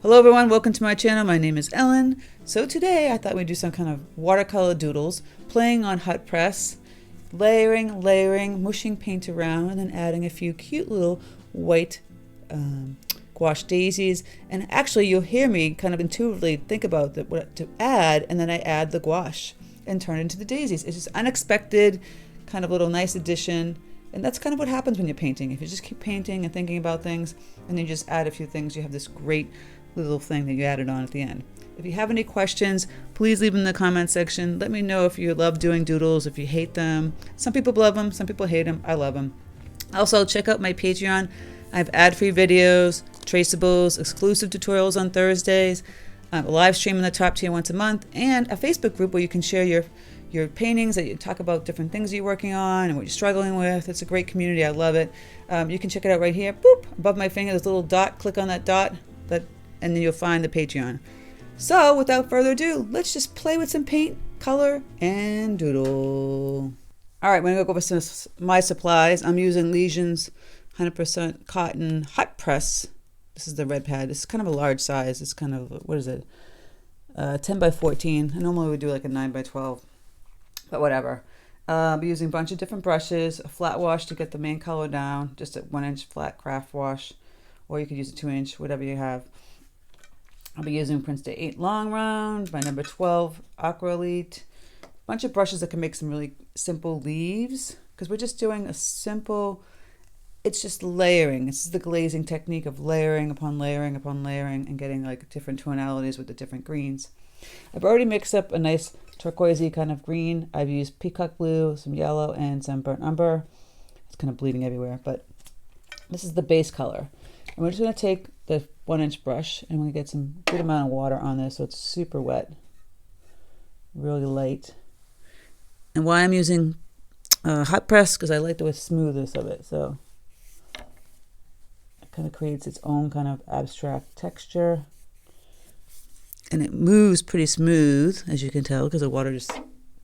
Hello everyone, welcome to my channel. My name is Ellen. So today I thought we'd do some kind of watercolor doodles, playing on hot press, layering, mushing paint around, and then adding a few cute little white gouache daisies. And actually you'll hear me kind of intuitively think about what to add, and then I add the gouache and turn it into the daisies. It's just unexpected, kind of little nice addition. And that's kind of what happens when you're painting. If you just keep painting and thinking about things, and then you just add a few things, you have this great little thing that you added on at the end. If you have any questions, please leave them in the comment section. Let me know if you love doing doodles, if you hate them. Some people love them, some people hate them. I love them. Also, check out my Patreon. I have ad-free videos, traceables, exclusive tutorials on Thursdays, a live stream in the top tier once a month, and a Facebook group where you can share your paintings, that you talk about different things you're working on and what you're struggling with. It's a great community. I love it. You can check it out right here. Boop, above my finger, there's a little dot. Click on that dot, and then you'll find the Patreon. So without further ado, let's just play with some paint, color, and doodle. All right, I'm gonna go over some my supplies. I'm using Lesion's 100% cotton hot press. This is the red pad. This is kind of a large size. It's kind of, what is it? 10 by 14. I normally would do like a 9 by 12. But whatever. I'll be using a bunch of different brushes, a flat wash to get the main color down, just a 1-inch flat craft wash, or you could use a 2-inch, whatever you have. I'll be using Princeton 8 long round, my number 12 aqua elite, a bunch of brushes that can make some really simple leaves, because we're just doing a simple, it's just layering. This is the glazing technique of layering upon layering upon layering and getting like different tonalities with the different greens. I've already mixed up a nice turquoisey kind of green. I've used peacock blue, some yellow, and some burnt umber. It's kind of bleeding everywhere, but this is the base color. And we're just going to take the 1-inch brush, and we're going to get some good amount of water on this so it's super wet, really light. And why I'm using hot press, because I like the smoothness of it. So it kind of creates its own kind of abstract texture. And it moves pretty smooth, as you can tell, because the water just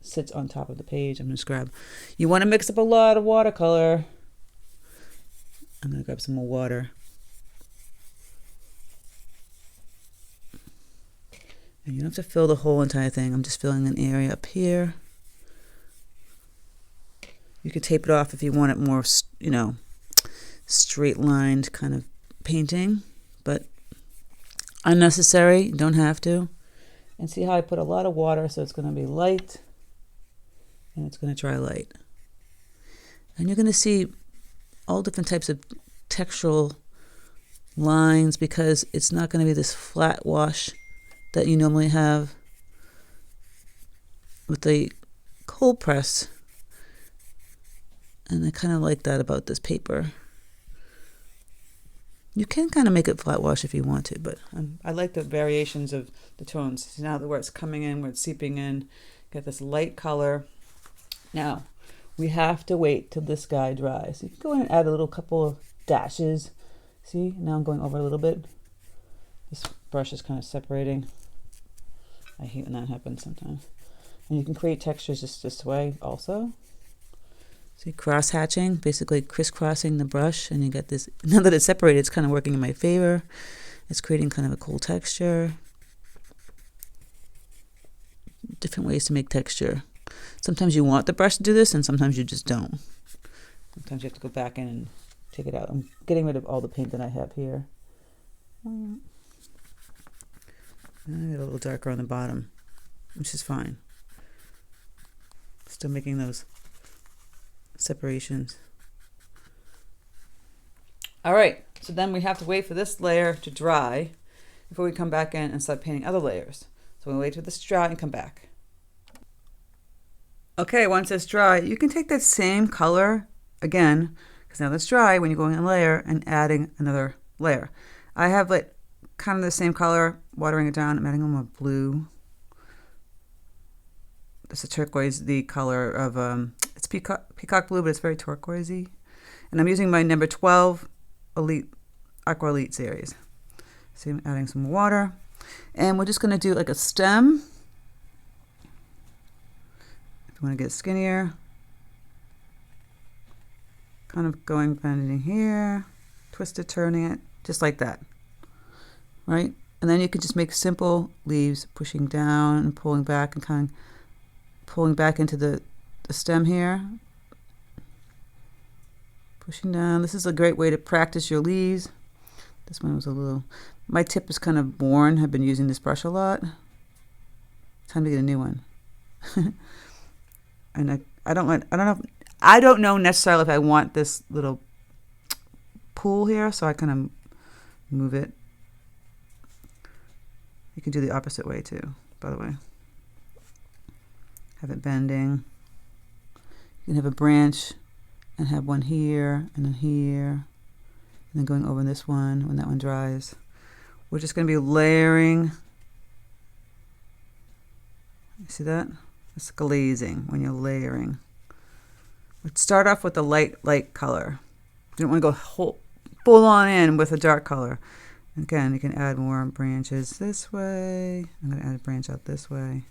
sits on top of the page. I'm going to grab. You want to mix up a lot of watercolor. I'm going to grab some more water. And you don't have to fill the whole entire thing. I'm just filling an area up here. You could tape it off if you want it more, you know, straight-lined kind of painting, but unnecessary. You don't have to. And see how I put a lot of water, so it's going to be light and it's going to dry light. And you're going to see all different types of textural lines, because it's not going to be this flat wash that you normally have with the cold press. And I kind of like that about this paper. You can kind of make it flat wash if you want to, but I like the variations of the tones. See now where it's coming in, where it's seeping in, get this light color. Now, we have to wait till this guy dries. So you can go in and add a little couple of dashes. See, now I'm going over a little bit. This brush is kind of separating. I hate when that happens sometimes. And you can create textures just this way also. See, cross hatching, basically crisscrossing the brush, and you get this. Now that it's separated, it's kind of working in my favor. It's creating kind of a cool texture. Different ways to make texture. Sometimes you want the brush to do this, and sometimes you just don't. Sometimes you have to go back in and take it out. I'm getting rid of all the paint that I have here. I get a little darker on the bottom, which is fine. Still making those separations. All right, so then we have to wait for this layer to dry before we come back in and start painting other layers. So we'll wait for this to dry and come back. Okay, once it's dry, you can take that same color again, because now that's dry, when you're going in a layer and adding another layer. I have like kind of the same color, watering it down. I'm adding a little more blue. This is turquoise, the color of it's peacock blue, but it's very turquoisey. And I'm using my number 12 elite aqua elite series. So I'm adding some water, and we're just going to do like a stem. If you want to get skinnier, kind of going bending here, twisted, turning it, just like that, right? And then you can just make simple leaves, pushing down and pulling back and kind of pulling back into the stem here. Pushing down. This is a great way to practice your leaves. This one was a little, my tip is kind of worn. I've been using this brush a lot. Time to get a new one. And I don't know necessarily if I want this little pool here, so I kind of move it. You can do the opposite way too, by the way. Have it bending. You can have a branch and have one here and then here, and then going over this one when that one dries. We're just going to be layering. You see that? It's glazing when you're layering. Let's start off with a light color. You don't want to go full on in with a dark color. Again, you can add more branches this way. I'm going to add a branch out this way.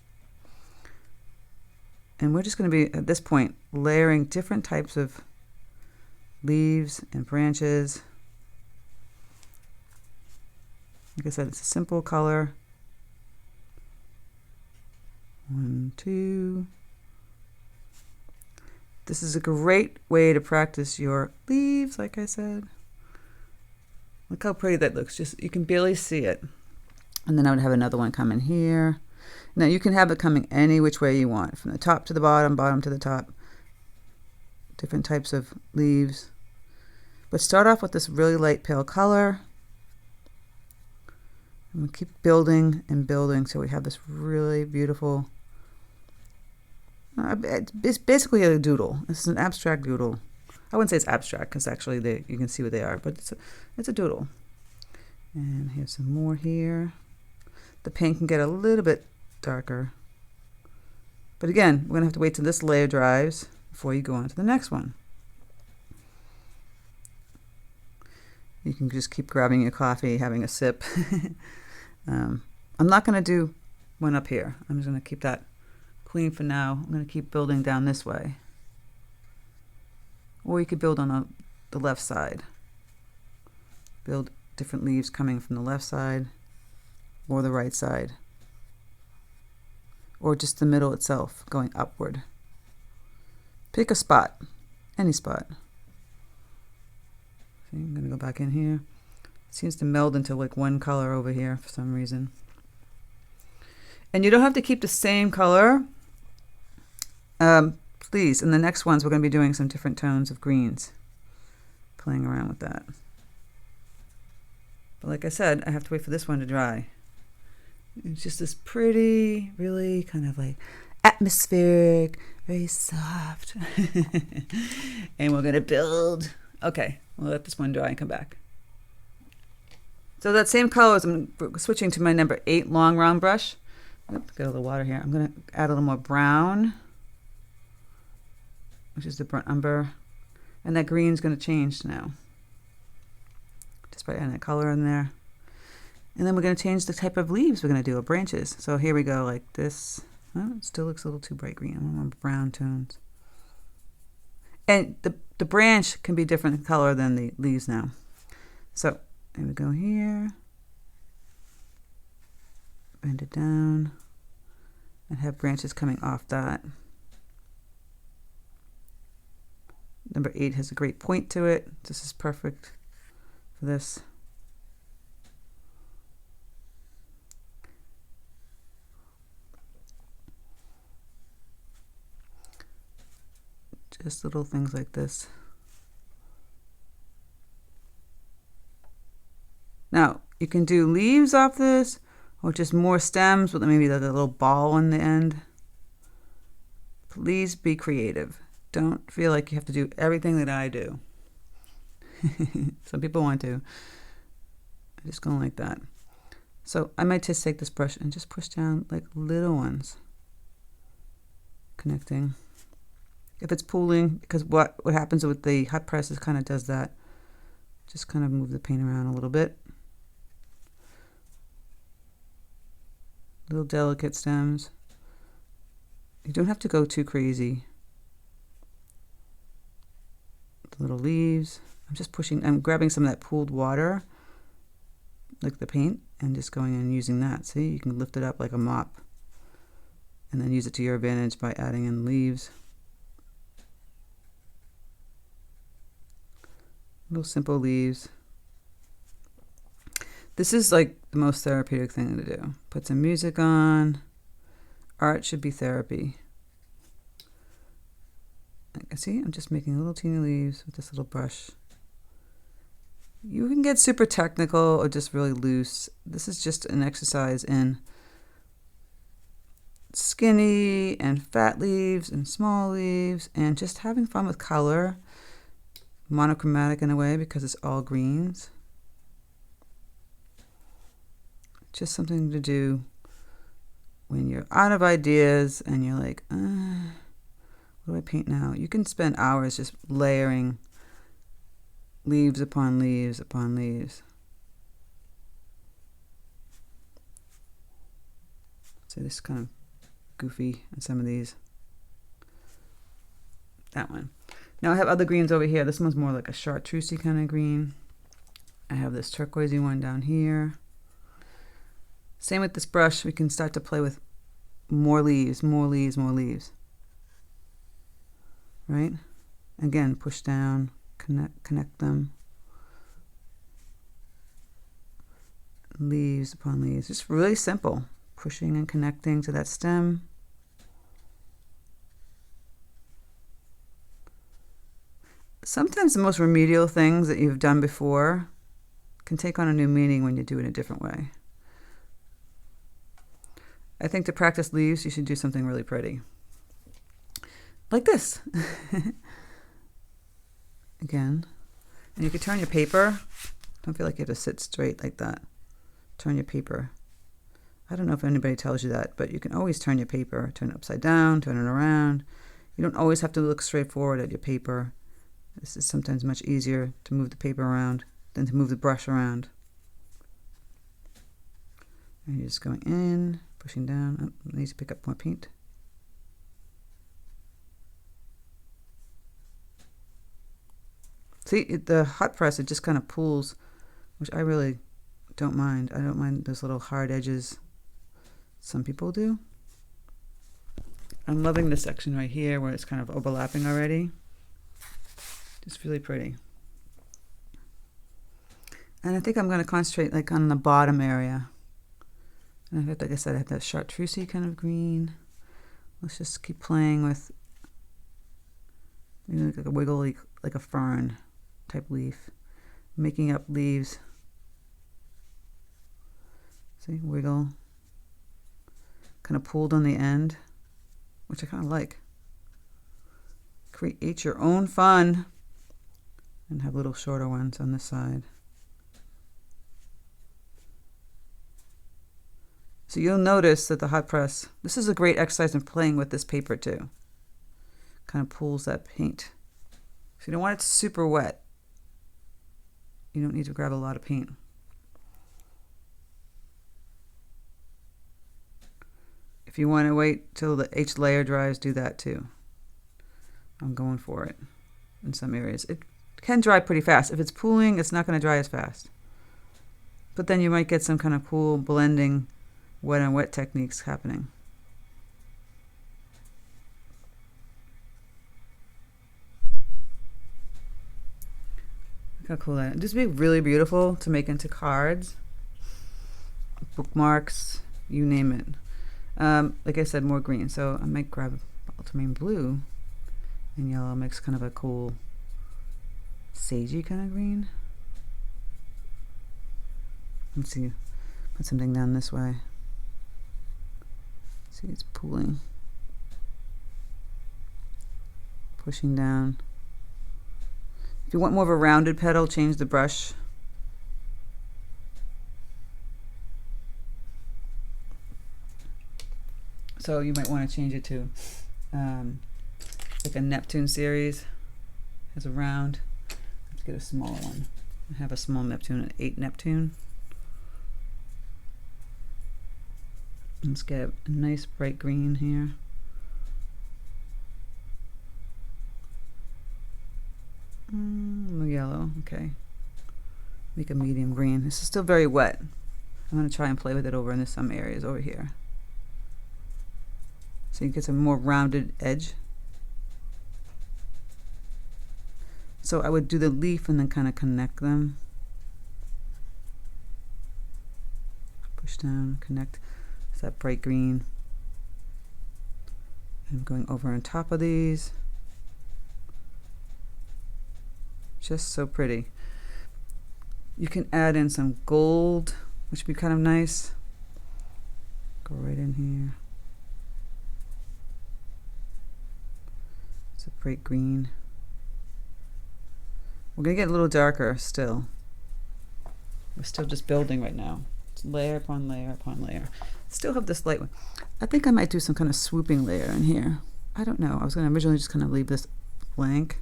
And we're just going to be, at this point, layering different types of leaves and branches. Like I said, it's a simple color. 1, 2. This is a great way to practice your leaves, like I said. Look how pretty that looks. Just, you can barely see it. And then I would have another one come in here. Now you can have it coming any which way you want, from the top to the bottom, bottom to the top. Different types of leaves. But start off with this really light pale color. And we keep building and building so we have this really beautiful, it's basically a doodle. It's an abstract doodle. I wouldn't say it's abstract because actually you can see what they are, but it's a doodle. And here's some more here. The paint can get a little bit darker. But again, we're going to have to wait till this layer dries before you go on to the next one. You can just keep grabbing your coffee, having a sip. I'm not going to do one up here. I'm just going to keep that clean for now. I'm going to keep building down this way. Or you could build on the left side. Build different leaves coming from the left side or the right side. Or just the middle itself going upward. Pick a spot, any spot. See, I'm going to go back in here. It seems to meld into like one color over here for some reason. And you don't have to keep the same color. Please, in the next ones, we're going to be doing some different tones of greens. Playing around with that. But like I said, I have to wait for this one to dry. It's just this pretty, really kind of like atmospheric, very soft. And we're going to build. Okay, we'll let this one dry and come back. So that same color, I'm switching to my number 8 long round brush. Oops, got a little water here. I'm going to add a little more brown, which is the burnt umber. And that green is going to change now, just by adding that color in there. And then we're going to change the type of leaves we're going to do, or branches. So here we go, like this. Oh, it still looks a little too bright green. I want brown tones. And the branch can be different color than the leaves now. So here we go here. Bend it down. And have branches coming off that. Number 8 has a great point to it. This is perfect for this. Just little things like this. Now, you can do leaves off this, or just more stems with maybe like a little ball on the end. Please be creative. Don't feel like you have to do everything that I do. Some people want to. I'm just going like that. So I might just take this brush and just push down like little ones. Connecting. If it's pooling, because what happens with the hot press is kind of does that. Just kind of move the paint around a little bit. Little delicate stems. You don't have to go too crazy. The little leaves. I'm just pushing, I'm grabbing some of that pooled water like the paint, and just going and using that. See, you can lift it up like a mop and then use it to your advantage by adding in leaves. Little simple leaves. This is like the most therapeutic thing to do. Put some music on. Art should be therapy. See, I'm just making little teeny leaves with this little brush. You can get super technical or just really loose. This is just an exercise in skinny and fat leaves and small leaves and just having fun with color. Monochromatic in a way because it's all greens. Just something to do when you're out of ideas and you're like, what do I paint now? You can spend hours just layering leaves upon leaves upon leaves. So this is kind of goofy in some of these. That one. Now I have other greens over here. This one's more like a chartreusey kind of green. I have this turquoisey one down here. Same with this brush. We can start to play with more leaves, more leaves, more leaves. Right? Again, push down, connect them. Leaves upon leaves. Just really simple. Pushing and connecting to that stem. Sometimes the most remedial things that you've done before can take on a new meaning when you do it a different way. I think to practice leaves, you should do something really pretty. Like this. Again. And you could turn your paper. Don't feel like you have to sit straight like that. Turn your paper. I don't know if anybody tells you that, but you can always turn your paper. Turn it upside down, turn it around. You don't always have to look straight forward at your paper. This is sometimes much easier to move the paper around than to move the brush around. And you're just going in, pushing down. Oh, I need to pick up more paint. See, the hot press, it just kind of pulls, which I really don't mind. I don't mind those little hard edges. Some people do. I'm loving this section right here where it's kind of overlapping already. Just really pretty. And I think I'm going to concentrate like on the bottom area. And like I said, I have that chartreusey kind of green. Let's just keep playing with maybe like a wiggly, like a fern type leaf. Making up leaves. See, wiggle. Kind of pulled on the end, which I kind of like. Create your own fun. And have little shorter ones on this side. So you'll notice that the hot press, this is a great exercise in playing with this paper too. Kind of pulls that paint. So you don't want it super wet. You don't need to grab a lot of paint. If you want to wait till each layer dries, do that too. I'm going for it in some areas. It can dry pretty fast. If it's pooling, it's not going to dry as fast. But then you might get some kind of cool blending wet on wet techniques happening. Look how cool that is. Just be really beautiful to make into cards, bookmarks, you name it. Like I said, more green. So I might grab ultramarine blue and yellow, makes kind of a cool sagey kind of green. Let's see, put something down this way. See, it's pooling, pushing down. If you want more of a rounded petal, change the brush. So you might want to change it to like a Neptune series. Has a round. Let's get a smaller one. I have a small Neptune, an 8 Neptune. Let's get a nice bright green here. Yellow, okay. make a medium green. This is still very wet. I'm going to try and play with it over in some areas over here. So you get some more rounded edge. So I would do the leaf and then kind of connect them. Push down, connect. It's that bright green. I'm going over on top of these. Just so pretty. You can add in some gold, which would be kind of nice. Go right in here. It's a bright green. We're going to get a little darker still. We're still just building right now. It's layer upon layer upon layer. Still have this light one. I think I might do some kind of swooping layer in here. I don't know. I was going to originally just kind of leave this blank.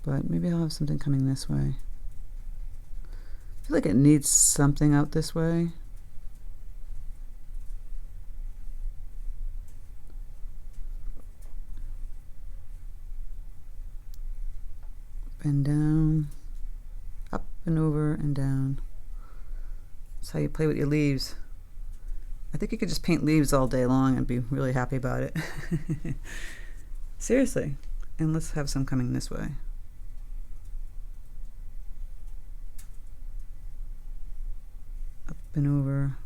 But maybe I'll have something coming this way. I feel like it needs something out this way. And down, up and over and down. That's how you play with your leaves. I think you could just paint leaves all day long and be really happy about it. Seriously. And let's have some coming this way. Up and over.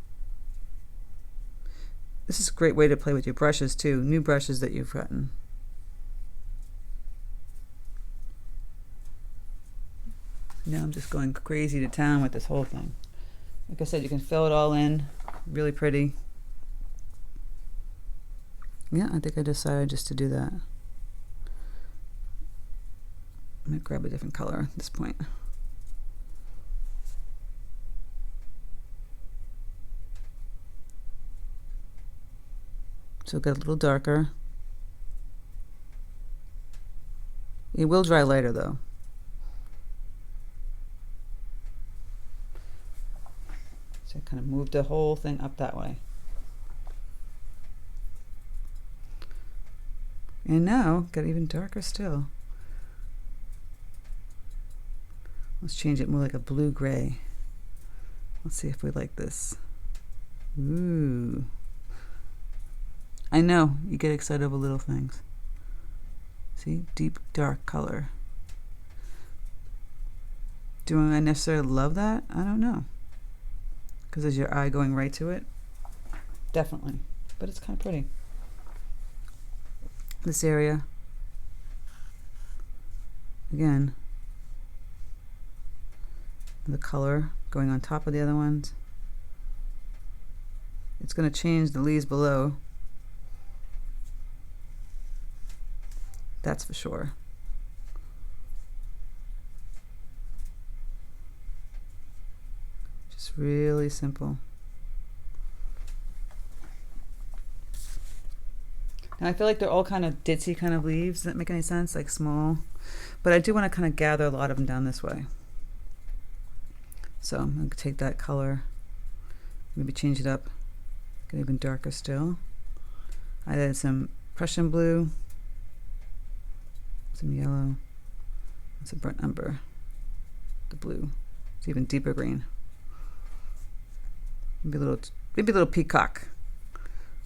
This is a great way to play with your brushes too, new brushes that you've gotten. Now I'm just going crazy to town with this whole thing. Like I said, you can fill it all in, really pretty. Yeah, I think I decided just to do that. I'm going to grab a different color at this point. So get a little darker. It will dry later though. So I kind of moved the whole thing up that way. And now, got even darker still. Let's change it more like a blue-gray. Let's see if we like this. Ooh. I know, you get excited over little things. See, deep, dark color. Do I necessarily love that? I don't know. Because is your eye going right to it? Definitely. But it's kind of pretty. This area. Again. The color going on top of the other ones. It's going to change the leaves below. That's for sure. Just really simple. Now I feel like they're all kind of ditzy kind of leaves. Does that make any sense? Like small. But I do want to kind of gather a lot of them down this way. So I'm going to take that color, maybe change it up, get even darker still. I added some Prussian blue, some yellow, and some burnt umber. The blue. It's even deeper green. Maybe a little peacock.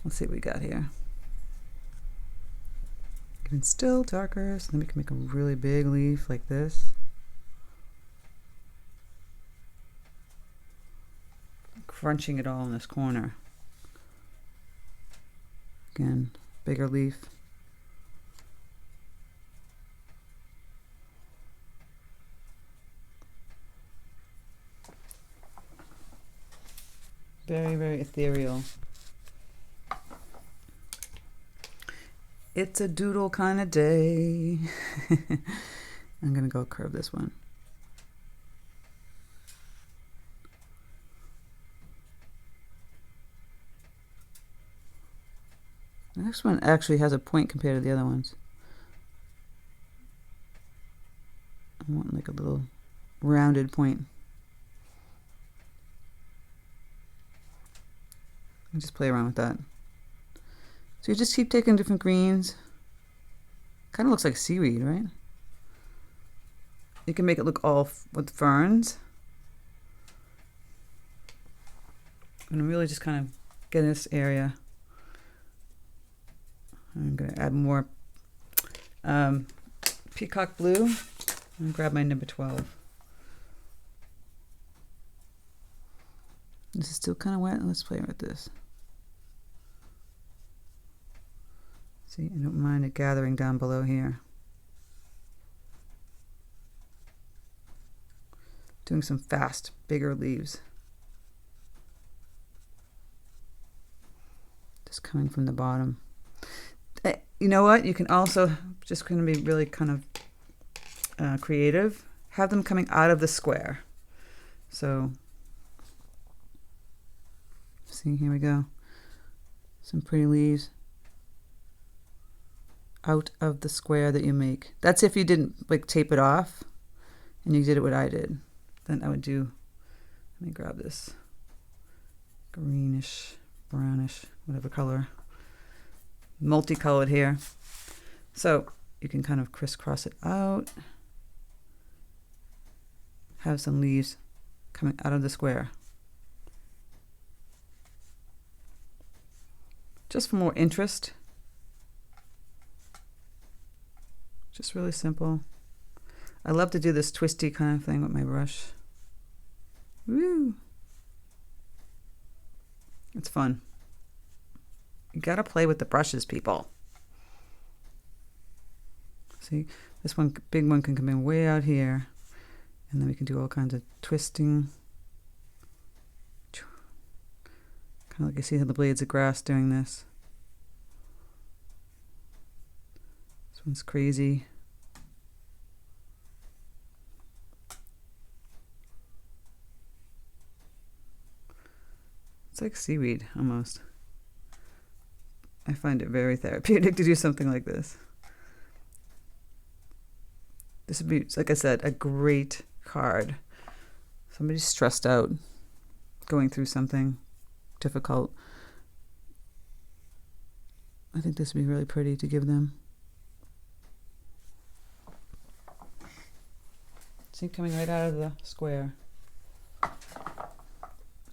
Let's see what we got here. Even still darker, so then we can make a really big leaf like this. Crunching it all in this corner. Again, bigger leaf. Very, very ethereal. It's a doodle kind of day. I'm gonna go curve this one. The next one actually has a point compared to the other ones. I want like a little rounded point. And just play around with that. So you just keep taking different greens. Kind of looks like seaweed, right? You can make it look all with ferns. I'm gonna really just kind of get in this area. I'm gonna add more peacock blue and grab my number 12. This is still kind of wet. Let's play with this. See, I don't mind it gathering down below here. Doing some fast, bigger leaves. Just coming from the bottom. You know what? You can also, just going to be really kind of creative, have them coming out of the square. So, see, here we go. Some pretty leaves out of the square that you make. That's if you didn't like tape it off and you did it what I did. Then I would do, let me grab this greenish, brownish, whatever color, multicolored here. So you can kind of crisscross it out, have some leaves coming out of the square. Just for more interest. Just really simple. I love to do this twisty kind of thing with my brush. Woo! It's fun. You gotta play with the brushes, people. See, this one, big one can come in way out here. And then we can do all kinds of twisting. Kind of like you see how the blades of grass doing this. This one's crazy. It's like seaweed, almost. I find it very therapeutic to do something like this. This would be, like I said, a great card. Somebody's stressed out, going through something difficult. I think this would be really pretty to give them. See, coming right out of the square.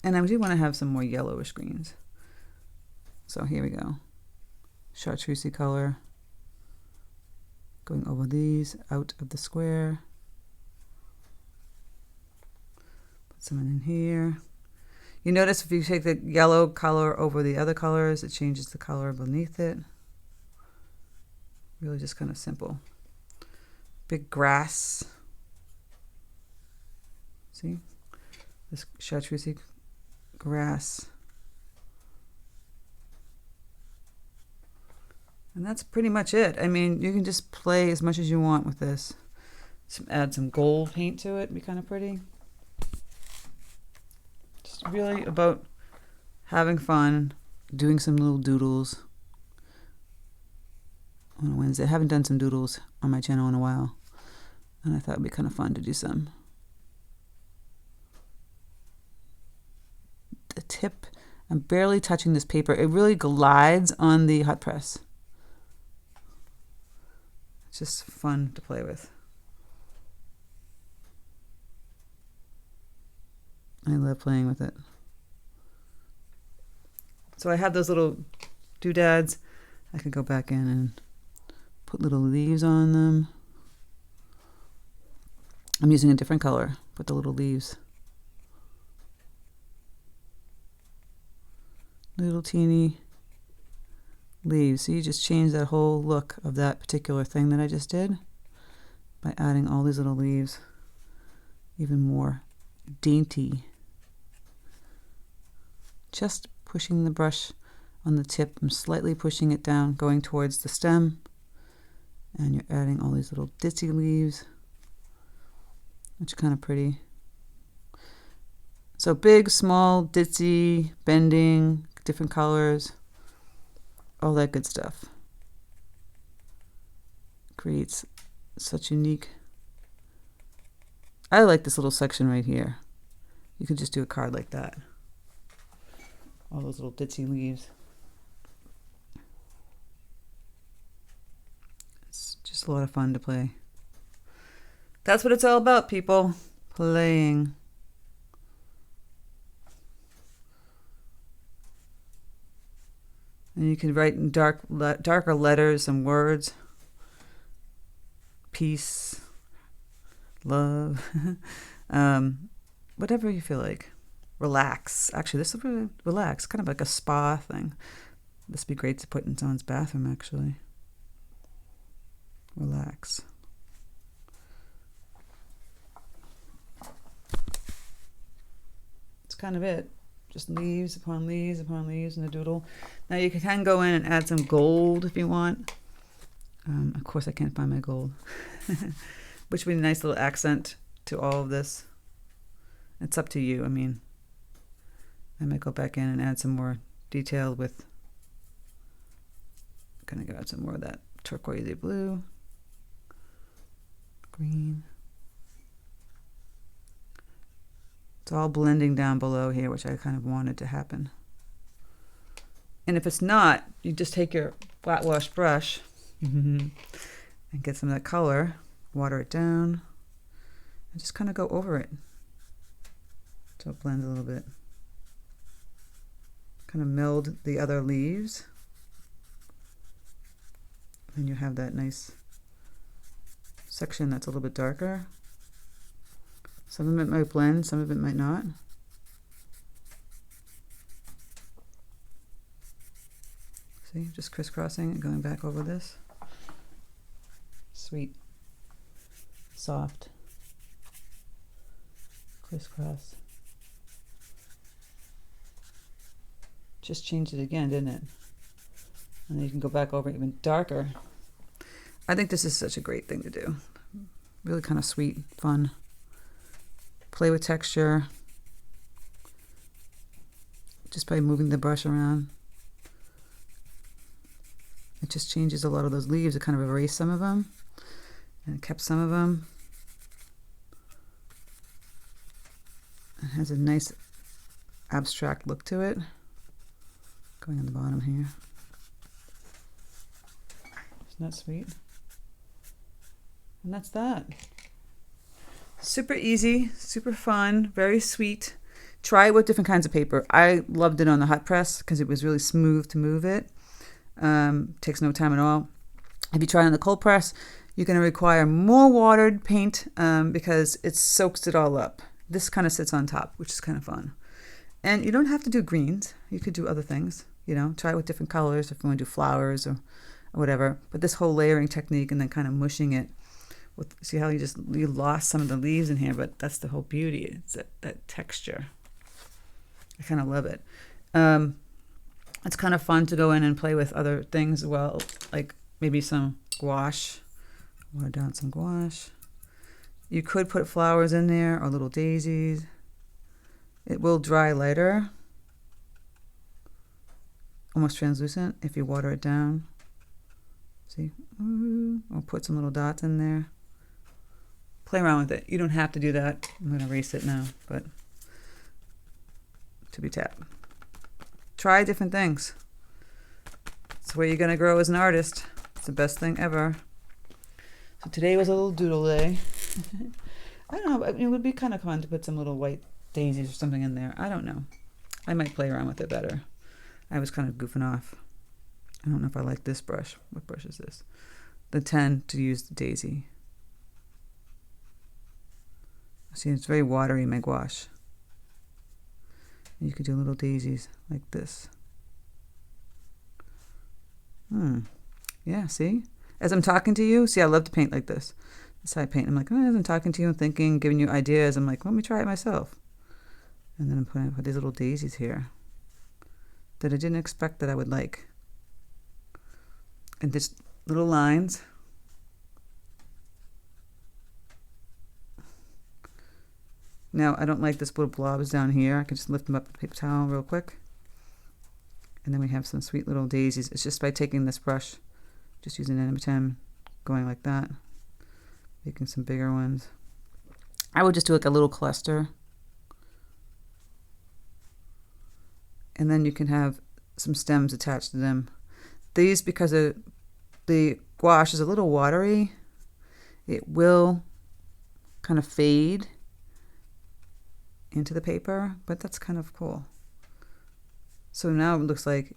And I do want to have some more yellowish greens. So here we go. Chartreusey color. Going over these, out of the square. Put some in here. You notice if you take the yellow color over the other colors, it changes the color beneath it. Really just kind of simple. Big grass. See? This chartreusey grass. And that's pretty much it. I mean, you can just play as much as you want with this. Add some gold paint to it, be kind of pretty. Just really about having fun, doing some little doodles on a Wednesday. I haven't done some doodles on my channel in a while, and I thought it'd be kind of fun to do some. The tip, I'm barely touching this paper. It really glides on the hot press. It's just fun to play with. I love playing with it. So I have those little doodads. I could go back in and put little leaves on them. I'm using a different color, put the little leaves. Little teeny leaves. So you just change that whole look of that particular thing that I just did by adding all these little leaves. Even more dainty. Just pushing the brush on the tip. I'm slightly pushing it down, going towards the stem. And you're adding all these little ditzy leaves, which are kind of pretty. So big, small, ditzy, bending, different colors, all that good stuff. Creates such unique. I like this little section right here. You could just do a card like that. All those little ditzy leaves. It's just a lot of fun to play. That's what it's all about, people. Playing. And you can write in darker letters and words. Peace, love, whatever you feel like. Relax. Actually, this will be relax, kind of like a spa thing. This would be great to put in someone's bathroom, actually. Relax. That's kind of it. Just leaves upon leaves upon leaves in the doodle. Now you can go in and add some gold if you want. Of course, I can't find my gold, which would be a nice little accent to all of this. It's up to you. I mean, I might go back in and add some more detail with, gonna go add some more of that turquoisey blue, green. It's all blending down below here, which I kind of wanted to happen. And if it's not, you just take your flat wash brush and get some of that color, water it down, and just kind of go over it so it blends a little bit. Kind of meld the other leaves. And you have that nice section that's a little bit darker. Some of it might blend, some of it might not. See, just crisscrossing and going back over this. Sweet, soft, crisscross. Just changed it again, didn't it? And then you can go back over it even darker. I think this is such a great thing to do. Really kind of sweet, fun. Play with texture just by moving the brush around. It just changes a lot of those leaves. It kind of erased some of them and it kept some of them. It has a nice abstract look to it. Going on the bottom here. Isn't that sweet? And that's that. Super easy, super fun, very sweet. Try it with different kinds of paper. I loved it on the hot press because it was really smooth to move it. Takes no time at all. If you try it on the cold press, you're going to require more watered paint because it soaks it all up. This kind of sits on top, which is kind of fun. And you don't have to do greens. You could do other things. You know, try it with different colors if you want to do flowers or whatever. But this whole layering technique and then kind of mushing it. See how you lost some of the leaves in here, but that's the whole beauty. It's that texture. I kind of love it. It's kind of fun to go in and play with other things as well, like maybe some gouache. Water down some gouache. You could put flowers in there or little daisies. It will dry lighter, almost translucent if you water it down. See? Or put some little dots in there. Play around with it. You don't have to do that. I'm going to erase it now, but to be tapped. Try different things. It's where you're going to grow as an artist. It's the best thing ever. So today was a little doodle day. I don't know. It would be kind of fun to put some little white daisies or something in there. I don't know. I might play around with it better. I was kind of goofing off. I don't know if I like this brush. What brush is this? The 10 to use the daisy. See, it's very watery, my gouache. You could do little daisies like this. Yeah, see? As I'm talking to you, see, I love to paint like this. That's how I paint. I'm like, as I'm talking to you and thinking, giving you ideas, I'm like, let me try it myself. And then I'm putting these little daisies here that I didn't expect that I would like. And just little lines. Now, I don't like this little blobs down here. I can just lift them up with a paper towel real quick. And then we have some sweet little daisies. It's just by taking this brush, just using an M10, going like that, making some bigger ones. I would just do like a little cluster. And then you can have some stems attached to them. These, because the gouache is a little watery, it will kind of fade into the paper, but that's kind of cool. So now it looks like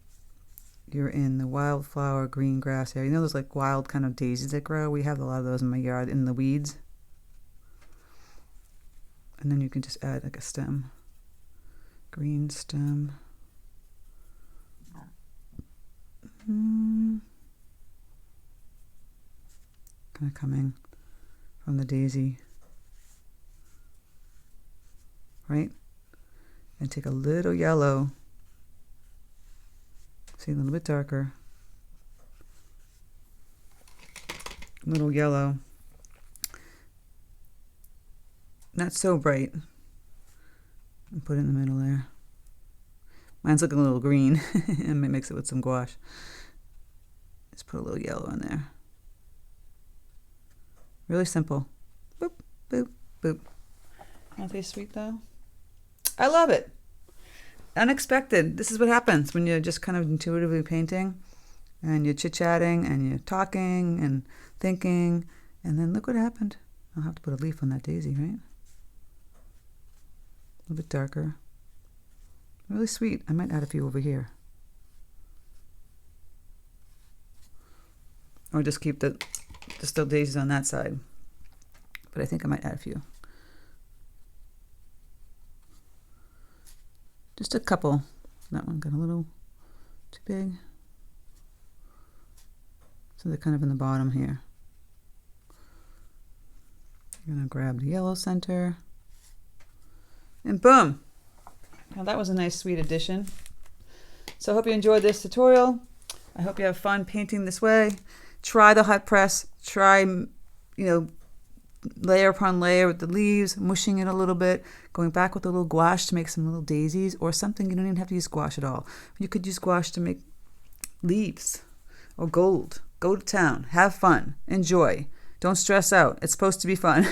you're in the wildflower green grass area. You know those like wild kind of daisies that grow? We have a lot of those in my yard in the weeds. And then you can just add like a stem. Green stem. Kind of coming from the daisy. Right? And take a little yellow. See, a little bit darker. A little yellow. Not so bright. And put it in the middle there. Mine's looking a little green. I might mix it with some gouache. Just put a little yellow in there. Really simple. Boop, boop, boop. Aren't they sweet though? I love it. Unexpected. This is what happens when you're just kind of intuitively painting and you're chit-chatting and you're talking and thinking, and then look what happened. I'll have to put a leaf on that daisy, right? A little bit darker. Really sweet. I might add a few over here. Or just keep the still daisies on that side. But I think I might add a few. Just a couple. That one got a little too big. So they're kind of in the bottom here. I'm gonna grab the yellow center. And boom! Now that was a nice sweet addition. So I hope you enjoyed this tutorial. I hope you have fun painting this way. Try the hot press. Try, layer upon layer with the leaves, mushing it a little bit, going back with a little gouache to make some little daisies or something. You don't even have to use gouache at all. You could use gouache to make leaves or gold. Go to town. Have fun. Enjoy. Don't stress out. It's supposed to be fun.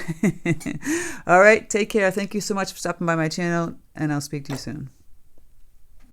All right. Take care. Thank you so much for stopping by my channel, and I'll speak to you soon.